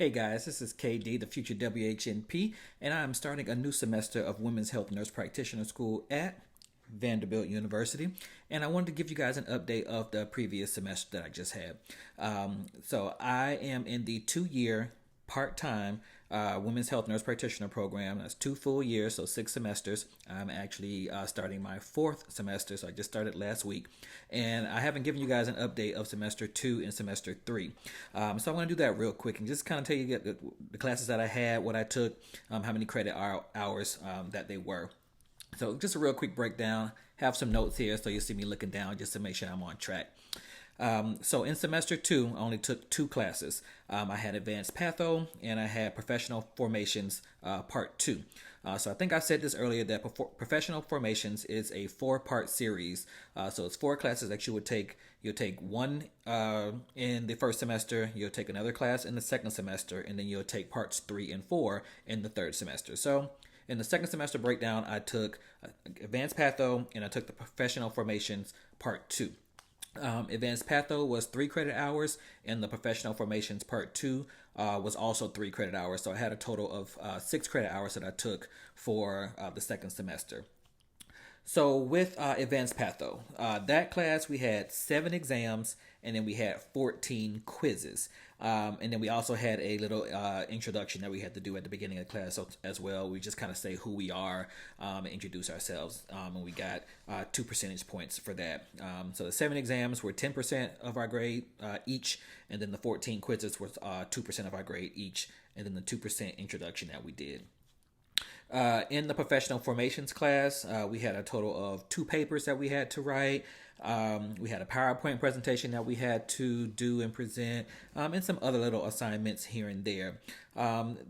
Hey guys, this is KD, the future WHNP, and I'm starting a new semester of Women's Health Nurse Practitioner School at Vanderbilt University. And I wanted to give you guys an update of the previous semester that I just had. So I am in the 2 year part time Women's Health Nurse Practitioner program. That's 2 full years, so 6 semesters. I'm actually starting my fourth semester, so I just started last week. And I haven't given you guys an update of semester 2 and semester 3. So I'm going to do that real quick and just kind of tell you the classes that I had, what I took, how many credit hours that they were. So just a real quick breakdown. Have some notes here so you'll see me looking down just to make sure I'm on track. So in semester 2, I only took 2 classes. I had advanced patho and I had professional formations part 2. So I think I said this earlier that professional formations is a 4-part series. So it's 4 classes that you would take. You'll take one in the first semester, you'll take another class in the second semester, and then you'll take parts 3 and 4 in the third semester. So in the second semester breakdown, I took advanced patho and I took the professional formations part 2. Advanced patho was 3 credit hours, and the professional formations part 2 was also 3 credit hours. So I had a total of 6 credit hours that I took for the second semester. So with advanced patho, that class we had 7 exams and then we had 14 quizzes. And then we also had a little introduction that we had to do at the beginning of the class as well. We just kind of say who we are and introduce ourselves. And we got 2 percentage points for that. So the 7 exams were 10% of our grade each. And then the 14 quizzes were 2% of our grade each. And then the 2% introduction that we did. In the professional formations class, we had a total of 2 papers that we had to write. We had a PowerPoint presentation that we had to do and present, and some other little assignments here and there.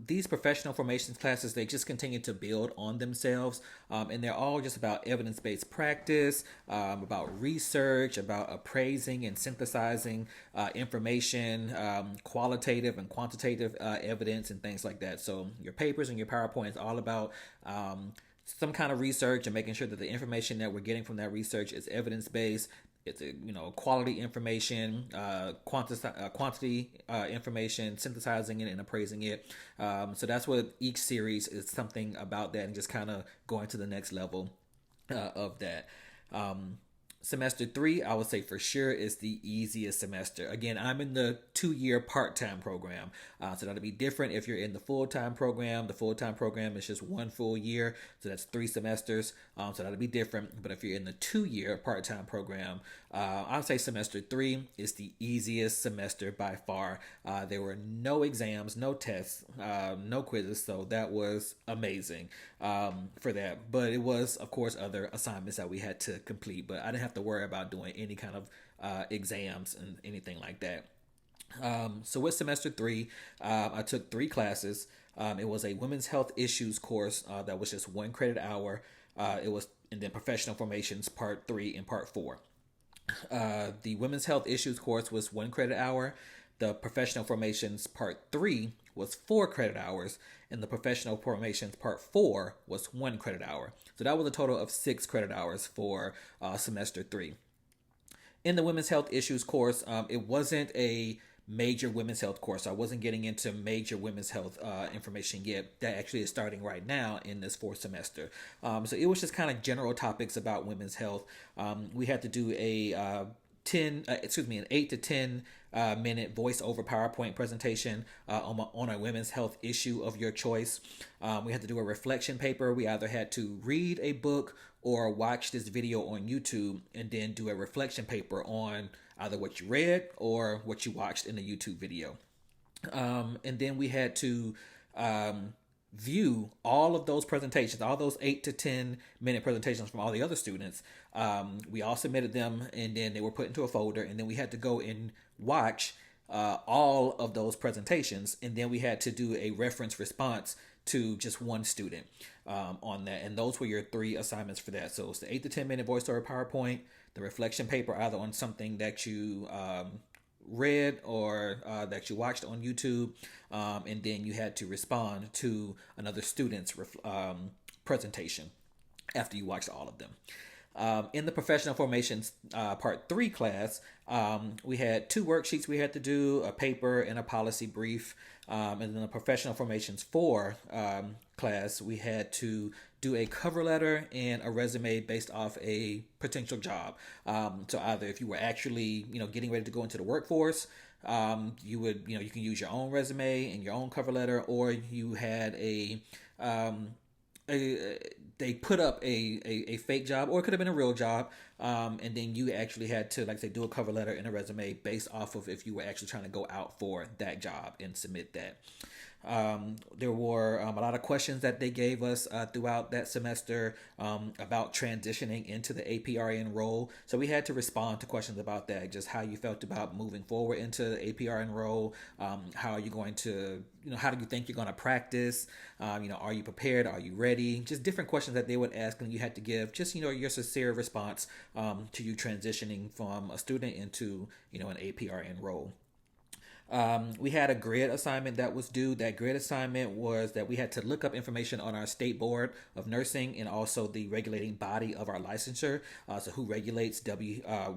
These professional formations classes, they just continue to build on themselves, and they're all just about evidence-based practice, about research, about appraising and synthesizing information, qualitative and quantitative evidence, and things like that. So your papers and your PowerPoint is all about some kind of research and making sure that the information that we're getting from that research is evidence-based. It's quality information, quantity information, synthesizing it and appraising it. So that's what each series is, something about that, and just kind of going to the next level of that. Semester 3, I would say for sure, is the easiest semester. Again, I'm in the 2-year part-time program. So that'll be different if you're in the full-time program. The full-time program is just 1 full year. So that's 3 semesters. So that'll be different. But if you're in the 2-year part-time program, I'd say semester 3 is the easiest semester by far. There were no exams, no tests, no quizzes. So that was amazing for that. But it was, of course, other assignments that we had to complete. But I didn't have to worry about doing any kind of exams and anything like that. So with semester 3, I took 3 classes. It was a women's health issues course that was just 1 credit hour. And then professional formations part 3 and part 4. The women's health issues course was 1 credit hour. The professional formations part 3 was 4 credit hours, and the professional formations part 4 was 1 credit hour. So that was a total of 6 credit hours for semester 3. In the women's health issues course, it wasn't a major women's health course. I wasn't getting into major women's health information yet. That actually is starting right now in this 4th semester. So it was just kind of general topics about women's health. We had to do an 8 to 10 minute voiceover PowerPoint presentation on a women's health issue of your choice. We had to do a reflection paper. We either had to read a book or watch this video on YouTube and then do a reflection paper on either what you read or what you watched in the YouTube video. And then we had to view all of those presentations, all those 8 to 10 minute presentations from all the other students. We all submitted them, and then they were put into a folder, and then we had to go and watch all of those presentations, and then we had to do a reference response to just one student on that. And those were your 3 assignments for that. So it's the 8 to 10 minute voiceover PowerPoint, the reflection paper either on something that you read or that you watched on YouTube, and then you had to respond to another student's presentation after you watched all of them. In the professional formations part 3 class, we had 2 worksheets we had to do, a paper and a policy brief. And then the professional formations 4 class, we had to do a cover letter and a resume based off a potential job. So either if you were actually, getting ready to go into the workforce, you would, you can use your own resume and your own cover letter, or you had um, they put up a fake job, or it could have been a real job, and then you actually had to, like, say, do a cover letter and a resume based off of if you were actually trying to go out for that job and submit that. There were a lot of questions that they gave us throughout that semester about transitioning into the APRN role. So we had to respond to questions about that, just how you felt about moving forward into the APRN role. How are you going to, how do you think you're going to practice? Are you prepared? Are you ready? Just different questions that they would ask, and you had to give just, your sincere response to you transitioning from a student into, an APRN role. We had a grid assignment that was due. That grid assignment was that we had to look up information on our state board of nursing and also the regulating body of our licensure. So who regulates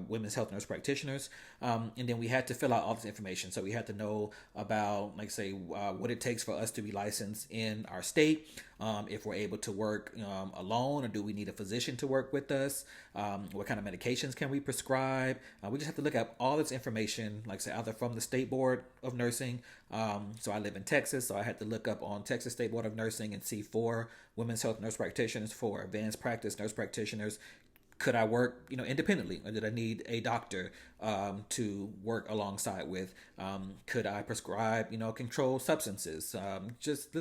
women's health nurse practitioners. And then we had to fill out all this information. So we had to know about, like, say, what it takes for us to be licensed in our state. If we're able to work alone, or do we need a physician to work with us? What kind of medications can we prescribe? We just have to look up all this information, like, say, either from the State Board of Nursing. So I live in Texas, so I had to look up on Texas State Board of Nursing and see for women's health nurse practitioners, for advanced practice nurse practitioners, could I work, independently, or did I need a doctor to work alongside with? Could I prescribe, controlled substances? Just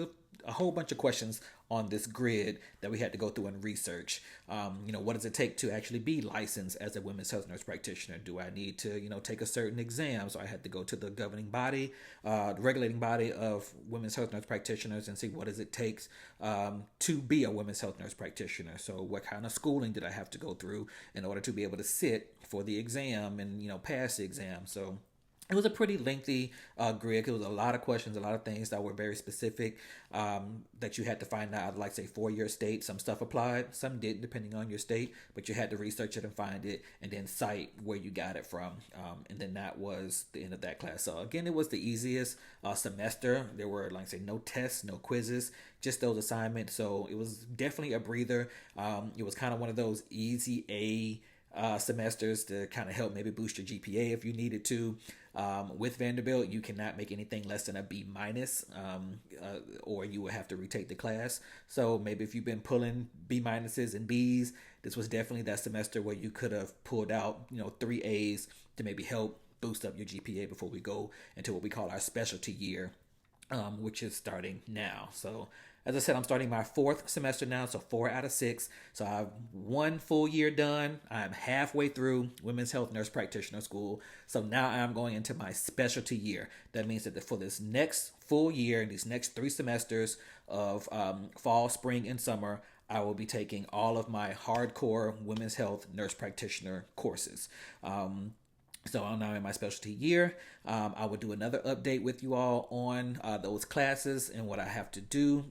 a whole bunch of questions on this grid that we had to go through and research. What does it take to actually be licensed as a women's health nurse practitioner? Do I need to, take a certain exam? So I had to go to the governing body, the regulating body of women's health nurse practitioners, and see what does it take to be a women's health nurse practitioner. So what kind of schooling did I have to go through in order to be able to sit for the exam and, pass the exam? So it was a pretty lengthy grid. It was a lot of questions, a lot of things that were very specific that you had to find out, like, say, for your state. Some stuff applied, some didn't, depending on your state, but you had to research it and find it and then cite where you got it from. And then that was the end of that class. So again, it was the easiest semester. There were, like, say, no tests, no quizzes, just those assignments. So it was definitely a breather. It was kind of one of those easy semesters to kind of help maybe boost your GPA if you needed to. With Vanderbilt, you cannot make anything less than a B minus, or you will have to retake the class. So maybe if you've been pulling B minuses and Bs, this was definitely that semester where you could have pulled out, 3 A's to maybe help boost up your GPA before we go into what we call our specialty year, which is starting now. So as I said, I'm starting my 4th semester now, so 4 out of 6. So I have 1 full year done. I'm halfway through Women's Health Nurse Practitioner School. So now I'm going into my specialty year. That means that for this next full year, these next 3 semesters of fall, spring, and summer, I will be taking all of my hardcore Women's Health Nurse Practitioner courses. So I'm now in my specialty year. I will do another update with you all on those classes and what I have to do.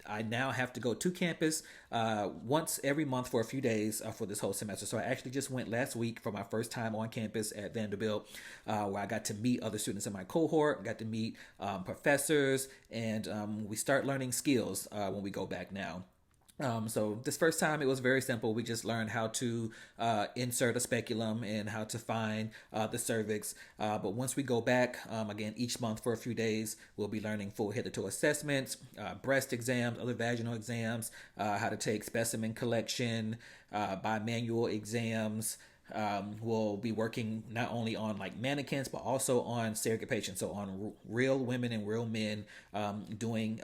I now have to go to campus once every month for a few days for this whole semester. So I actually just went last week for my first time on campus at Vanderbilt, where I got to meet other students in my cohort, got to meet professors, and we start learning skills when we go back now. So this first time it was very simple. We just learned how to insert a speculum and how to find the cervix. But once we go back, again, each month for a few days, we'll be learning full head-to-toe assessments, breast exams, other vaginal exams, how to take specimen collection, bimanual exams. We'll be working not only on, like, mannequins, but also on surrogate patients, so on real women and real men doing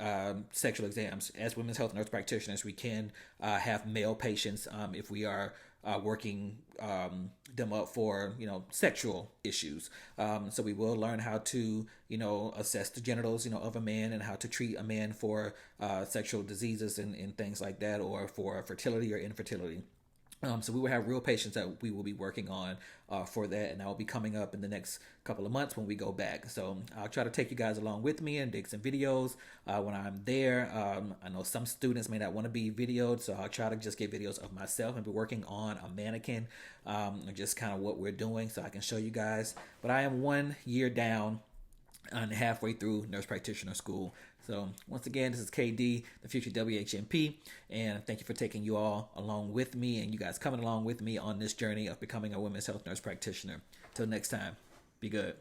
sexual exams. As women's health nurse practitioners, we can have male patients if we are working them up for, sexual issues. So we will learn how to, assess the genitals, of a man, and how to treat a man for sexual diseases and things like that, or for fertility or infertility. So we will have real patients that we will be working on for that, and that will be coming up in the next couple of months when we go back. So I'll try to take you guys along with me and dig some videos when I'm there. I know some students may not want to be videoed, so I'll try to just get videos of myself and be working on a mannequin, and just kind of what we're doing so I can show you guys. But I am 1 year down and halfway through nurse practitioner school. So once again, this is KD, the future WHNP, and thank you for taking you all along with me and you guys coming along with me on this journey of becoming a women's health nurse practitioner. Till next time, be good.